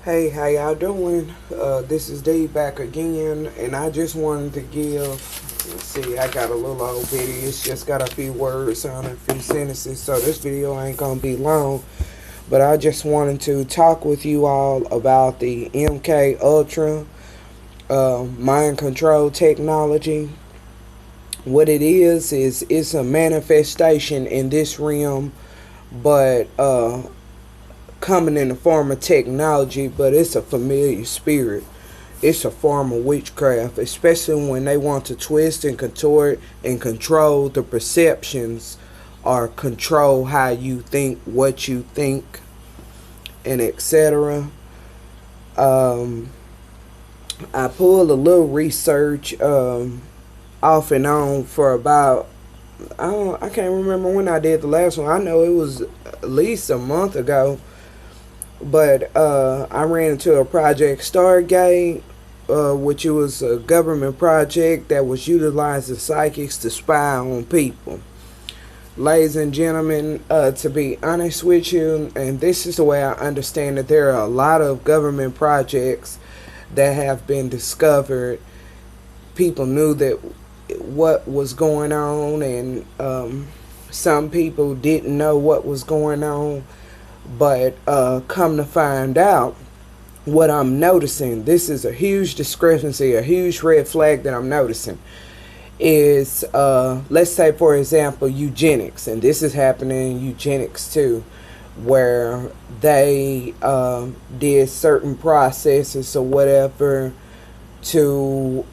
Hey, how y'all doing? This is Dave back again, and I just wanted to give. Let's see, I got a little old video. It's just got a few words on it, a few sentences, so this video ain't gonna be long. But I just wanted to talk with you all about the MK Ultra mind control technology. What it is it's a manifestation in this realm, but coming in the form of technology, but it's a familiar spirit. It's a form of witchcraft, especially when they want to twist and contort and control the perceptions or control how you think, what you think, and etc. Um, I pulled a little research off and on for about I can't remember when I did the last one. I know it was at least a month ago. But I ran into a project Stargate, which was a government project that was utilizing psychics to spy on people. Ladies and gentlemen, to be honest with you, and this is the way I understand it, there are a lot of government projects that have been discovered. People knew that what was going on, and some people didn't know what was going on. But come to find out, what I'm noticing, this is a huge discrepancy, a huge red flag that I'm noticing, is let's say, for example, eugenics. And this is happening in eugenics too, where they did certain processes or whatever to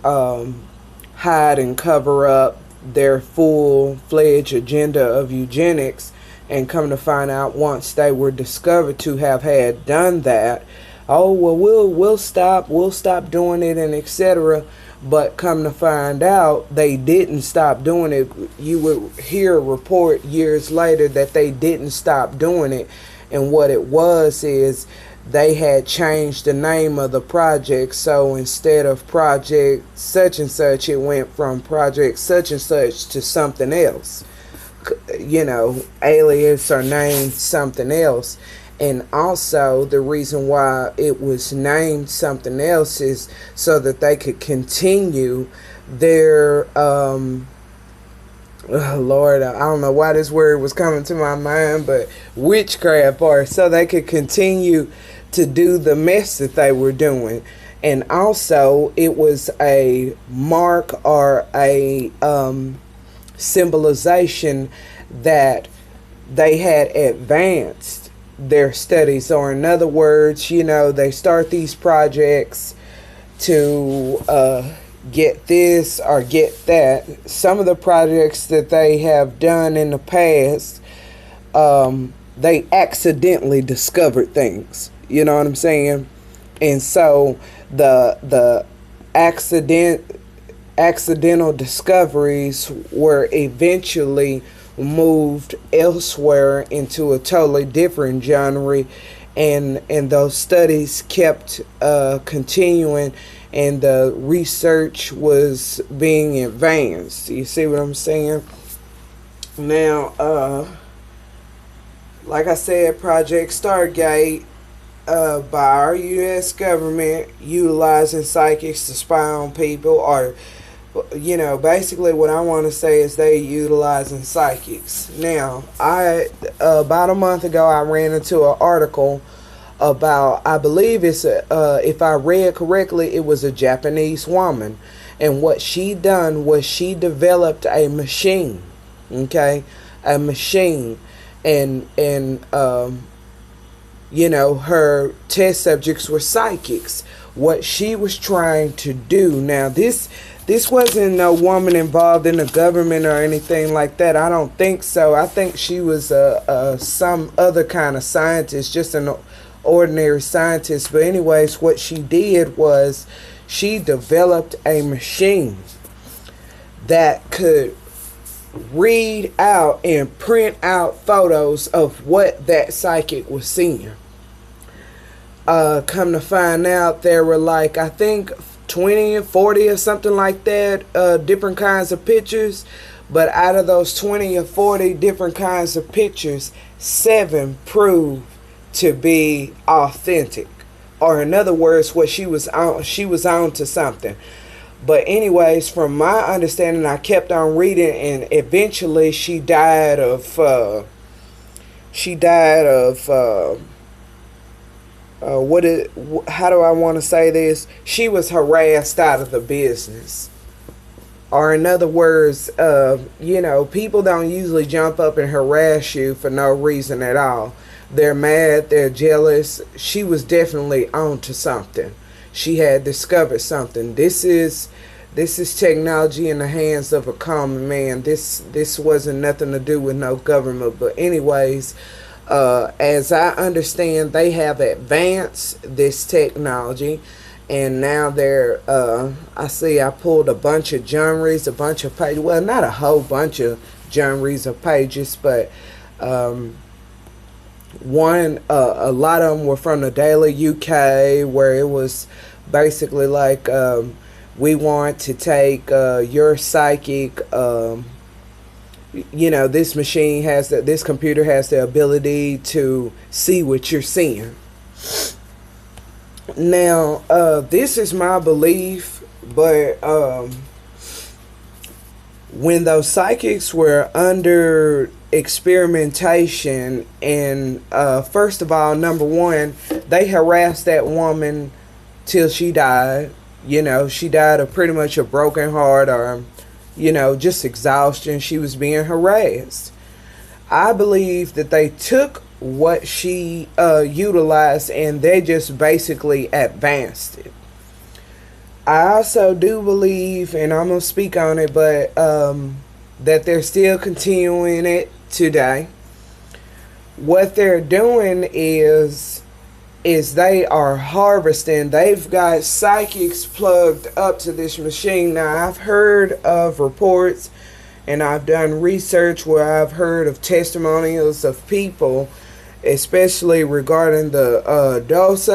hide and cover up their full-fledged agenda of eugenics. And come to find out, once they were discovered to have had done that, oh well, we'll stop doing it, and etc. But come to find out, they didn't stop doing it. You would hear a report years later that they didn't stop doing it, and what it was is they had changed the name of the project. So instead of project such and such, it went from project such and such to something else. Alias or named something else. And also the reason why it was named something else is so that they could continue their oh Lord, I don't know why this word was coming to my mind, but witchcraft, or so they could continue to do the mess that they were doing. And also it was a mark or a symbolization that they had advanced their studies, or in other words, they start these projects to get this or get that. Some of the projects that they have done in the past, they accidentally discovered things, you know what I'm saying? And so the accidental discoveries were eventually moved elsewhere into a totally different genre, and those studies kept continuing, and the research was being advanced. You see what I'm saying? Now, like I said, Project Stargate, by our U.S. government, utilizing psychics to spy on people, or basically what I want to say is they utilizing psychics. Now, about a month ago, I ran into an article about, I believe it's if I read correctly, it was a Japanese woman, and what she done was she developed a machine, okay, a machine, and her test subjects were psychics. What she was trying to do, now this wasn't a woman involved in the government or anything like that. I don't think so. I think she was some other kind of scientist, just an ordinary scientist. But anyways, what she did was she developed a machine that could read out and print out photos of what that psychic was seeing. Come to find out, there were like, I think 20 or 40 or something like that, different kinds of pictures. But out of those 20 or 40 different kinds of pictures, 7 proved to be authentic or in other words, what she was on to something. But anyways, from my understanding, I kept on reading, and eventually she died of how do I want to say this? She was harassed out of the business. Or in other words, people don't usually jump up and harass you for no reason at all. They're mad, they're jealous. She was definitely on to something. She had discovered something. This is technology in the hands of a common man. This wasn't nothing to do with no government. But anyways, as I understand, they have advanced this technology, and now they're I pulled a bunch of genres, a bunch of pages. Well, not a whole bunch of genres of pages, but a lot of them were from the Daily UK, where it was basically like, we want to take your psychic, this computer has the ability to see what you're seeing. Now, this is my belief, but when those psychics were under experimentation, and first of all, number one, they harassed that woman till she died. She died of pretty much a broken heart, or just exhaustion. She was being harassed. I believe that they took what she utilized, and they just basically advanced it. I also do believe, and I'm going to speak on it, but that they're still continuing it today. What they're doing is they are harvesting. They've got psychics plugged up to this machine. Now, I've heard of reports, and I've done research where I've heard of testimonials of people, especially regarding the Dulce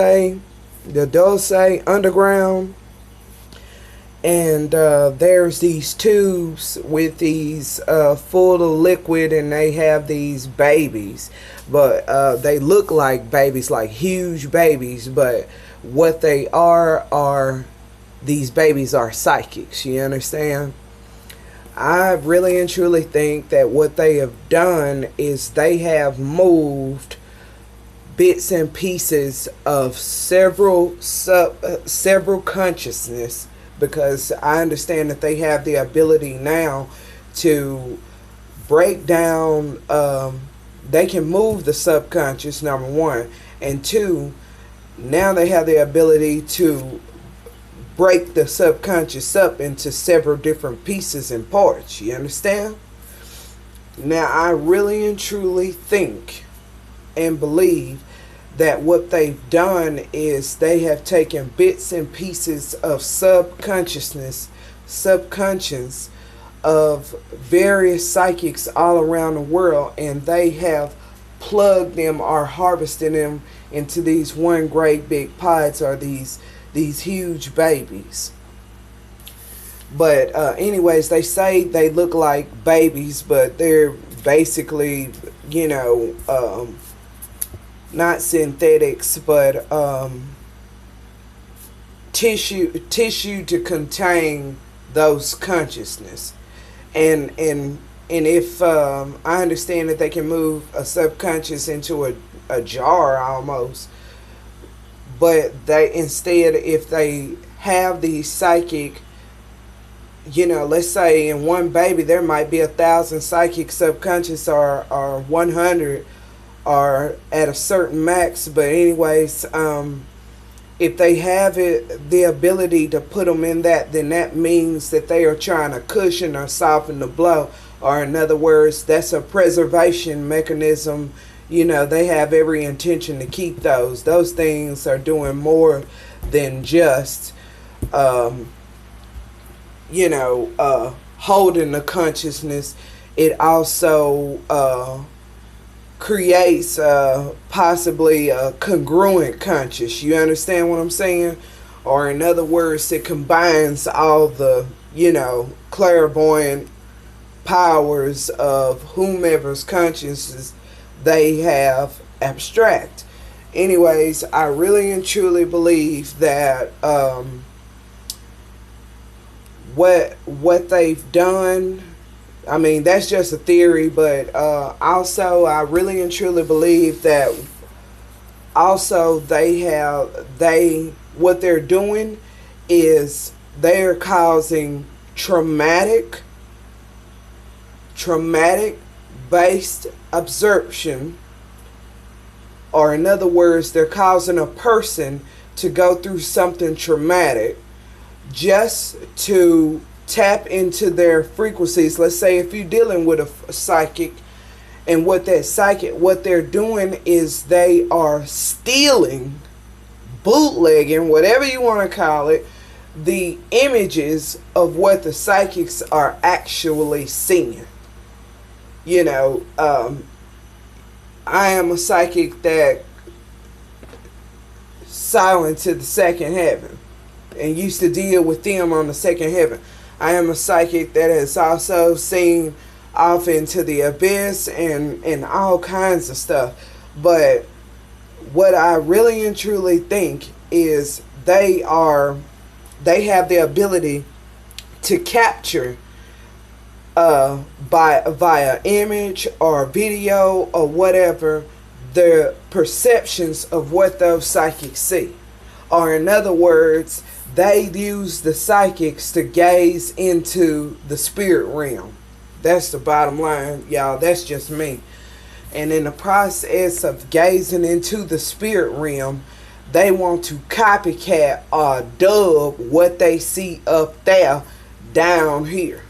underground. And there's these tubes with these full of liquid, and they have these babies, but they look like babies, like huge babies, but what they are these babies are psychics. You understand? I really and truly think that what they have done is they have moved bits and pieces of several consciousness, because I understand that they have the ability now to break down, they can move the subconscious, number one, and two, now they have the ability to break the subconscious up into several different pieces and parts. You understand? Now, I really and truly think and believe that what they've done is they have taken bits and pieces of subconscious of various psychics all around the world, and they have plugged them or harvested them into these one great big pods, or these huge babies. But anyways, they say they look like babies, but they're basically, not synthetics, but tissue to contain those consciousness. And if I understand that they can move a subconscious into a jar almost, but they instead, if they have the psychic, let's say in one baby there might be 1,000 psychic subconscious, or 100, or at a certain max. But anyways, if they have the ability to put them in that, then that means that they are trying to cushion or soften the blow, or in other words, that's a preservation mechanism. They have every intention to keep those things are doing more than just holding the consciousness. It also creates possibly a congruent conscious. You understand what I'm saying? Or in other words, it combines all the clairvoyant powers of whomever's consciousness they have abstract. Anyways, I really and truly believe that what they've done, I mean, that's just a theory, but also I really and truly believe that also what they're doing is they're causing traumatic based absorption, or in other words, they're causing a person to go through something traumatic just to tap into their frequencies. Let's say if you're dealing with a psychic, and what they're doing is they are stealing, bootlegging, whatever you want to call it, the images of what the psychics are actually seeing. You know, I am a psychic that silent to the second heaven and used to deal with them on the second heaven. I am a psychic that has also seen off into the abyss and all kinds of stuff. But what I really and truly think is they have the ability to capture via image or video or whatever the perceptions of what those psychics see. Or in other words, they use the psychics to gaze into the spirit realm. That's the bottom line, y'all. That's just me. And in the process of gazing into the spirit realm, they want to copycat or dub what they see up there down here.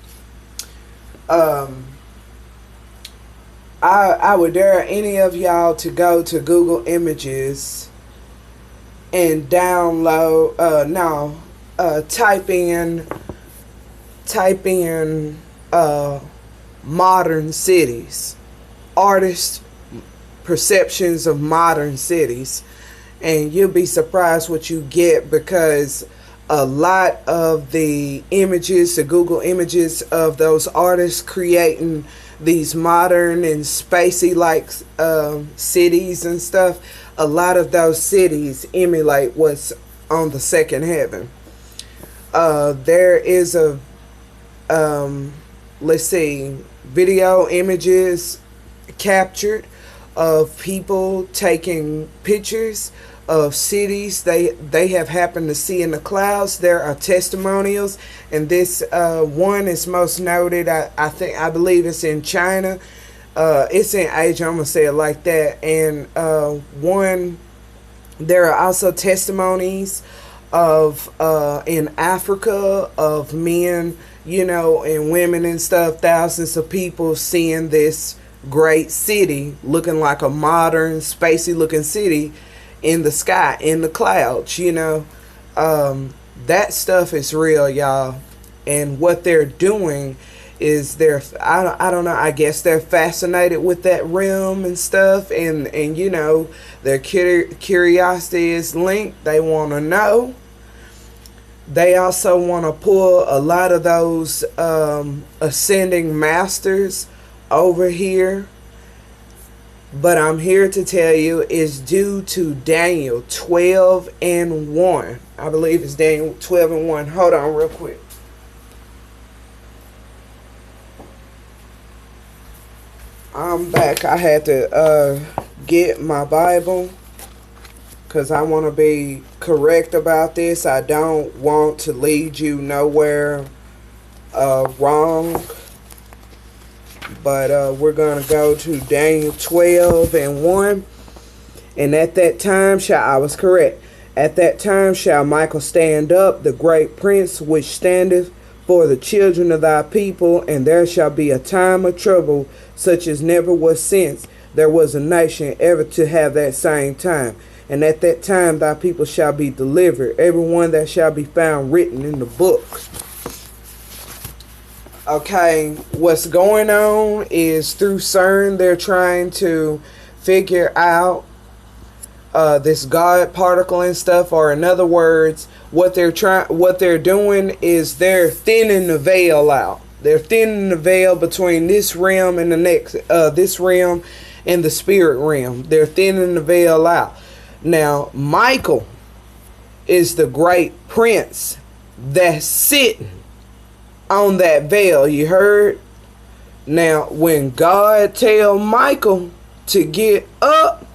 I would dare any of y'all to go to Google Images and download type in modern cities, artist perceptions of modern cities, and you'll be surprised what you get, because a lot of the images, the Google images of those artists creating these modern and spacey like cities and stuff, a lot of those cities emulate what's on the second heaven. There is a let's see, video images captured of people taking pictures of cities they have happened to see in the clouds. There are testimonials, and this one is most noted. I believe it's in China. It's in Asia, I'm gonna say it like that. And there are also testimonies of in Africa of men, you know, and women and stuff, thousands of people seeing this great city looking like a modern spacey looking city in the sky, in the clouds, you know. That stuff is real, y'all. And what they're doing is I don't know, I guess they're fascinated with that realm and stuff, and you know, their curiosity is linked. They want to know. They also want to pull a lot of those ascending masters over here. But I'm here to tell you it's due to Daniel 12:1. I believe it's Daniel 12:1. Hold on real quick. I'm back. I had to get my Bible because I want to be correct about this. I don't want to lead you nowhere wrong. But we're going to go to Daniel 12:1. And at that time I was correct. At that time shall Michael stand up, the great prince, which standeth for the children of thy people, and there shall be a time of trouble, such as never was since there was a nation ever to have that same time. And at that time thy people shall be delivered, every one that shall be found written in the book. Okay, what's going on is through CERN, they're trying to figure out this God particle and stuff, or in other words, what they're doing is they're thinning the veil out. They're thinning the veil between this realm and the next, this realm and the spirit realm. They're thinning the veil out. Now, Michael is the great prince that's sitting on that veil, you heard? Now, when God tell Michael to get up,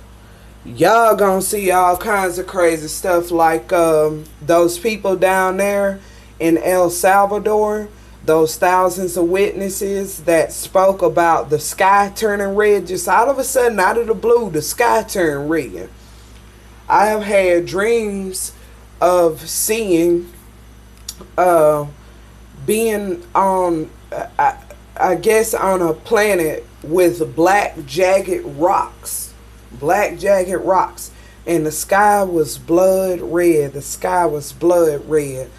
y'all gonna see all kinds of crazy stuff, like those people down there in El Salvador, those thousands of witnesses that spoke about the sky turning red. Just all of a sudden, out of the blue, the sky turned red. I have had dreams of seeing being on I guess on a planet with black jagged rocks, and the sky was blood red. The sky was blood red.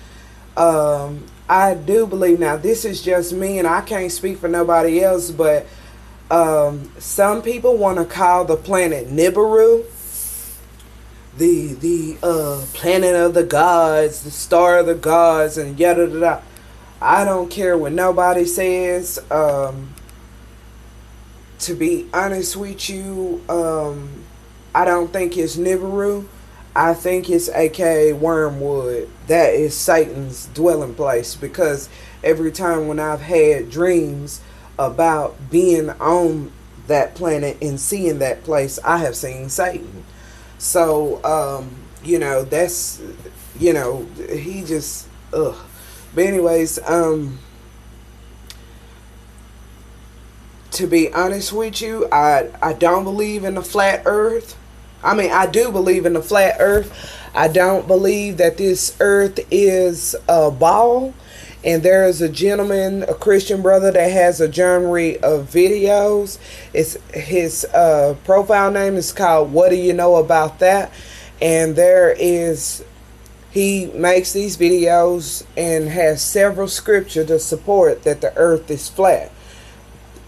I do believe, now this is just me and I can't speak for nobody else, but some people want to call the planet Nibiru the planet of the gods, the star of the gods, and yada da da. I don't care what nobody says. To be honest with you, I don't think it's Nibiru. I think it's aka Wormwood. That is Satan's dwelling place, because every time when I've had dreams about being on that planet and seeing that place, I have seen Satan. So, you know, that's, you know, he just, ugh. But anyways, to be honest with you, I don't believe in the flat earth. I mean, I do believe in the flat earth. I don't believe that this earth is a ball. And there is a gentleman, a Christian brother, that has a genre of videos. It's his profile name is called What Do You Know About That? And he makes these videos and has several scriptures to support that the earth is flat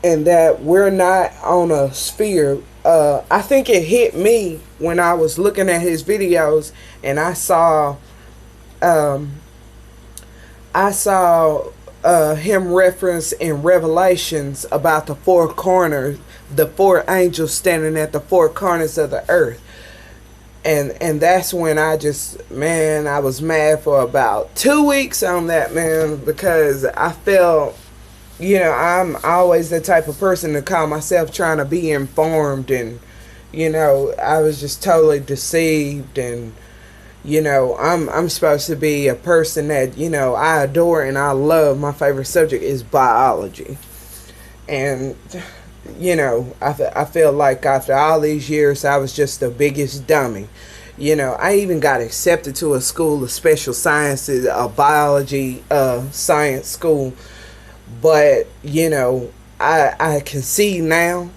and that we're not on a sphere. I think it hit me when I was looking at his videos and I saw him reference in Revelations about the four corners, the four angels standing at the four corners of the earth. And that's when I just, man, I was mad for about 2 weeks on that, man, because I felt, you know, I'm always the type of person to call myself trying to be informed, and, you know, I was just totally deceived. And you know, I'm supposed to be a person that, you know, I adore and I love. My favorite subject is biology. And, you know, I feel like after all these years, I was just the biggest dummy. You know, I even got accepted to a school of special sciences, a biology science school. But, you know, I can see now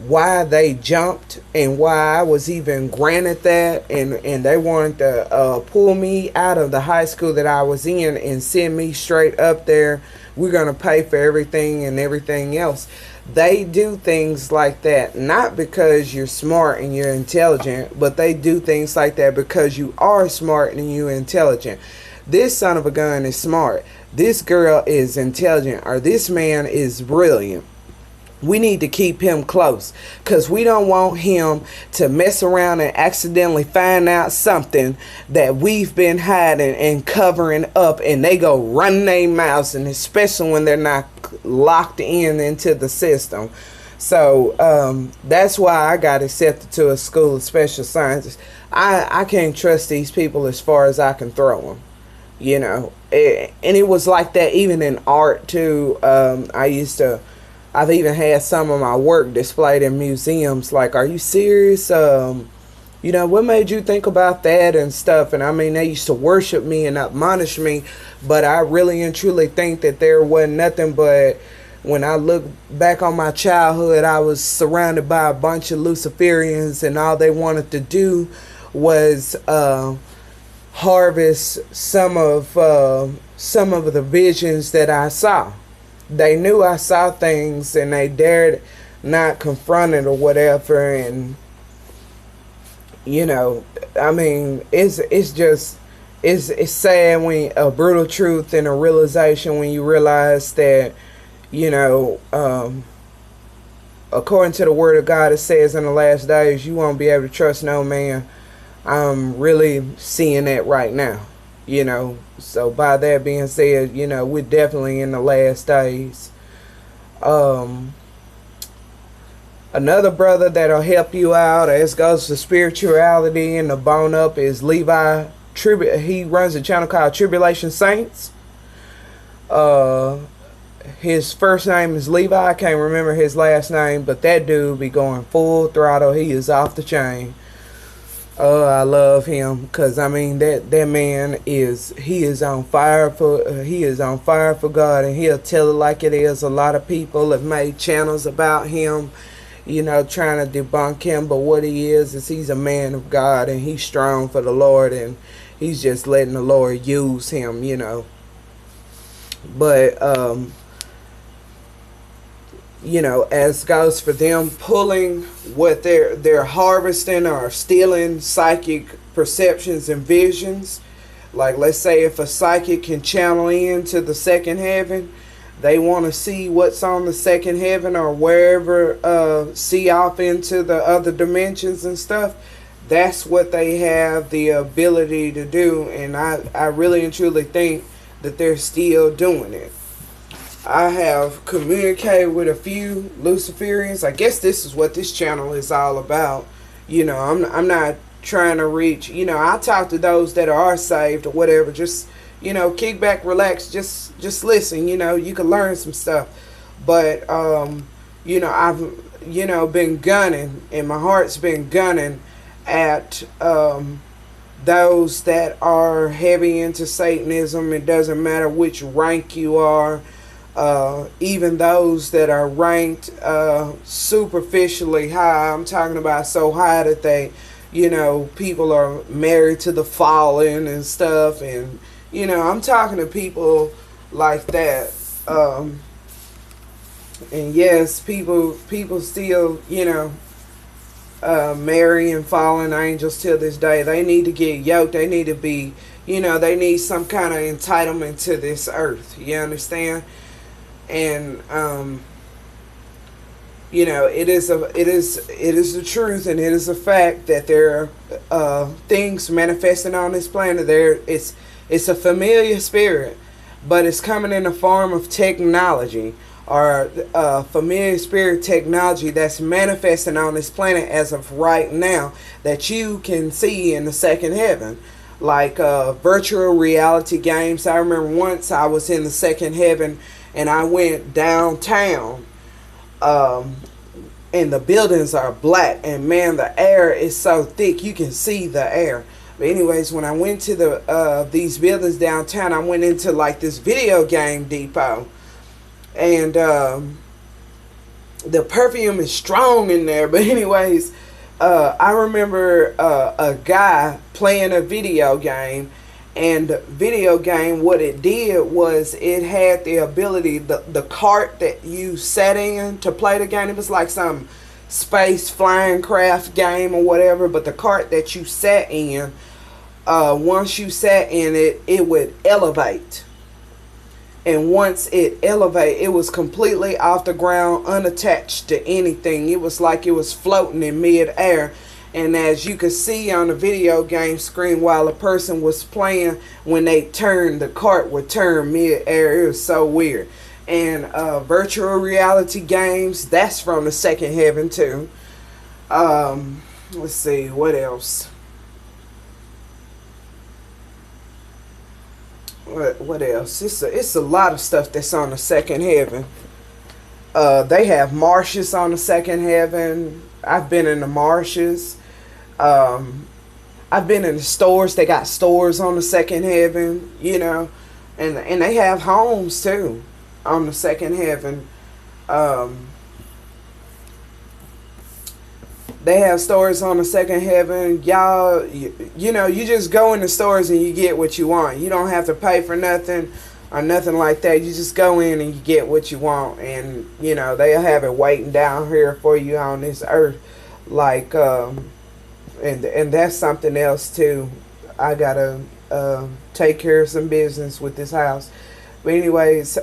why they jumped and why I was even granted that, and they wanted to pull me out of the high school that I was in and send me straight up there. We're going to pay for everything and everything else. They do things like that not because you're smart and you're intelligent, but they do things like that because you are smart and you're intelligent. This son of a gun is smart. This girl is intelligent, or this man is brilliant. We need to keep him close because we don't want him to mess around and accidentally find out something that we've been hiding and covering up, and they go run their mouths, and especially when they're not locked into the system. So that's why I got accepted to a school of special sciences. I can't trust these people as far as I can throw them, you know. And it was like that even in art too. I've even had some of my work displayed in museums. Like, are you serious? You know, what made you think about that and stuff? And I mean, they used to worship me and admonish me, but I really and truly think that there wasn't nothing but, when I look back on my childhood, I was surrounded by a bunch of Luciferians, and all they wanted to do was harvest some of the visions that I saw. They knew I saw things and they dared not confront it or whatever. And, you know, I mean, it's sad when a brutal truth and a realization when you realize that, you know, according to the word of God, it says in the last days you won't be able to trust no man. I'm really seeing that right now, So by that being said, we're definitely in the last days. Um, Another brother that'll help you out as goes to spirituality and the bone up is Levi. He runs a channel called Tribulation Saints. Uh, his first name is Levi. I can't remember his last name, but that dude be going full throttle. He is off the chain. I love him because I mean that man is on fire for God, and he'll tell it like it is. A lot of people have made channels about him, trying to debunk him, but what he is he's a man of God, and he's strong for the Lord, and he's just letting the Lord use him. But as goes for them pulling what they're harvesting or stealing psychic perceptions and visions. Like, let's say if a psychic can channel into the second heaven, they want to see what's on the second heaven or wherever, see off into the other dimensions and stuff. That's what they have the ability to do, and I really and truly think that they're still doing it. I have communicated with a few Luciferians. I guess this is what this channel is all about. I'm not trying to reach, I talk to those that are saved or whatever. Just, kick back, relax, just listen, you can learn some stuff. But, I've, been gunning, and my heart's been gunning at those that are heavy into Satanism. It doesn't matter which rank you are. Even those that are ranked superficially high. I'm talking about so high that they, people are married to the fallen and stuff. And, I'm talking to people like that. And yes, people still, marrying fallen angels till this day. They need to get yoked. They need to be, they need some kind of entitlement to this earth. You understand? And it is the truth, and it is a fact that there are things manifesting on this planet. It's a familiar spirit, but it's coming in the form of technology, or familiar spirit technology that's manifesting on this planet as of right now, that you can see in the second heaven. Like virtual reality games. I remember once I was in the second heaven, and I went downtown, and the buildings are black, and man, the air is so thick you can see the air. But anyways, when I went to these buildings downtown, I went into like this video game depot, and the perfume is strong in there. But anyways, I remember a guy playing a video game. And the video game, what it did was it had the ability, the cart that you sat in to play the game, it was like some space flying craft game or whatever, but the cart that you sat in, once you sat in it, it would elevate. And once it elevated, it was completely off the ground, unattached to anything. It was like it was floating in mid-air. And as you could see on the video game screen while a person was playing, when they turned, the cart would turn mid-air. It was so weird. And virtual reality games, that's from the second heaven too. Let's see, what else? What else? It's a lot of stuff that's on the second heaven. They have marshes on the second heaven. I've been in the marshes. I've been in the stores. They got stores on the second heaven, and they have homes too on the second heaven. They have stores on the second heaven. Y'all, you just go in the stores and you get what you want. You don't have to pay for nothing or nothing like that. You just go in and you get what you want, and they'll have it waiting down here for you on this earth. Like and that's something else too. I gotta take care of some business with this house. But anyways,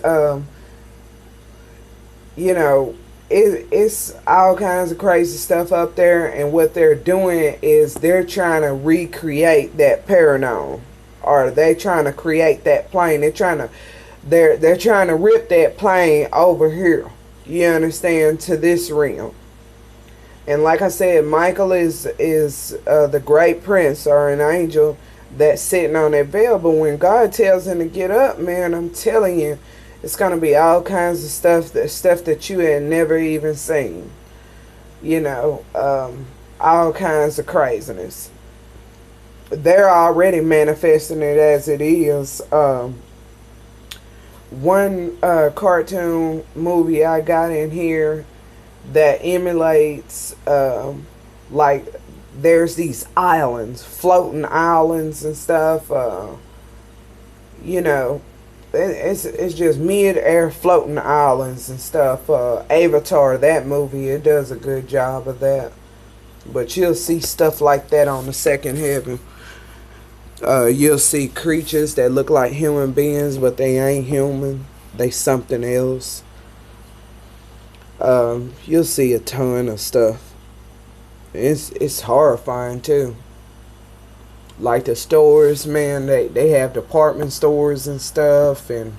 it's all kinds of crazy stuff up there, and what they're doing is they're trying to recreate that paranormal, or they trying to create that plane. They're trying to rip that plane over here. You understand, to this realm. And like I said, Michael is the great prince or an angel that's sitting on that veil. But when God tells him to get up, man, I'm telling you, it's gonna be all kinds of stuff that you had never even seen. You know, all kinds of craziness. They're already manifesting it as it is. One cartoon movie I got in here that emulates, like, there's these islands, floating islands and stuff. You know, it's just mid-air floating islands and stuff. Avatar, that movie, it does a good job of that. But you'll see stuff like that on the second heaven. You'll see creatures that look like human beings, but they ain't human. They something else. You'll see a ton of stuff. It's horrifying too. Like the stores, man, they have department stores and stuff, and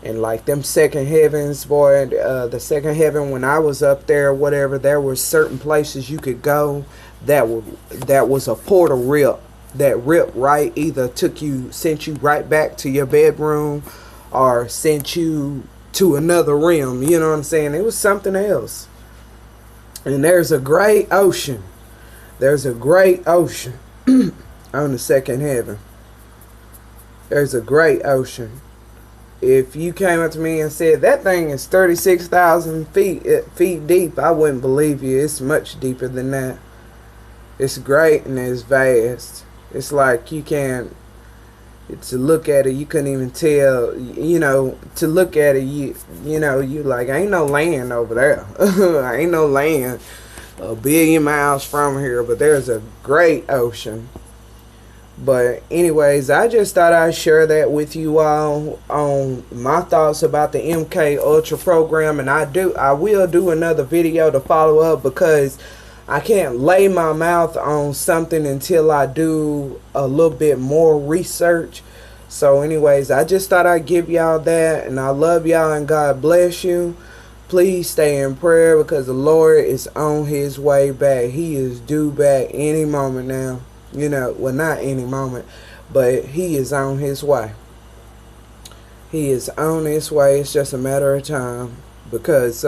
like them second heavens, boy. The second heaven, when I was up there, whatever, there were certain places you could go that was a portal rip. That rip right either sent you right back to your bedroom, or sent you to another realm. You know what I'm saying? It was something else. And there's a great ocean. There's a great ocean on the second heaven. There's a great ocean. If you came up to me and said that thing is 36,000 feet deep, I wouldn't believe you. It's much deeper than that. It's great and it's vast. It's like you can't, to look at it, you couldn't even tell, you know, to look at it, you know, you like, ain't no land over there. Ain't no land a billion miles from here, but there's a great ocean. But anyways, I just thought I'd share that with you all on my thoughts about the MK Ultra program. And I will do another video to follow up, because I can't lay my mouth on something until I do a little bit more research. So anyways, I just thought I'd give y'all that, and I love y'all, and God bless you. Please stay in prayer, because the Lord is on his way back. He is due back any moment now. You know, well, not any moment, but he is on his way. He is on his way. It's just a matter of time, because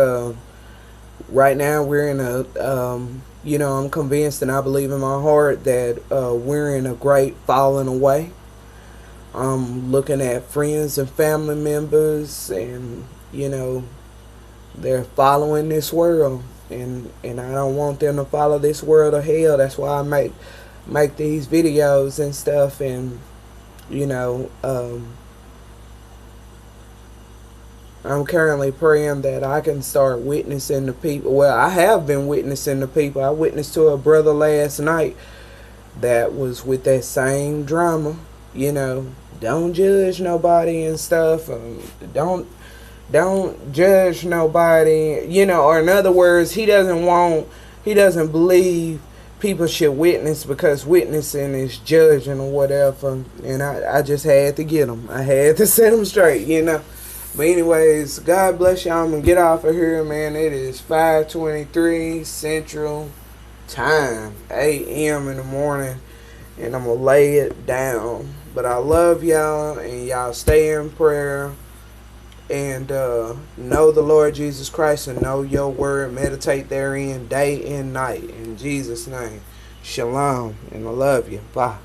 right now we're in a you know, I'm convinced, and I believe in my heart that we're in a great falling away. I'm looking at friends and family members, and you know, they're following this world, and I don't want them to follow this world of hell. That's why I make these videos and stuff. And you know, I'm currently praying that I can start witnessing to people. Well, I have been witnessing to people. I witnessed to a brother last night that was with that same drama. You know, don't judge nobody and stuff. Don't judge nobody. You know, or in other words, he doesn't believe people should witness, because witnessing is judging or whatever. And I just had to get him. I had to set him straight, you know. But anyways, God bless y'all. I'm going to get off of here, man. It is 5:23 Central Time, 8 a.m. in the morning, and I'm going to lay it down. But I love y'all, and y'all stay in prayer, and know the Lord Jesus Christ, and know your word. Meditate therein day and night. In Jesus' name, shalom, and I love you. Bye.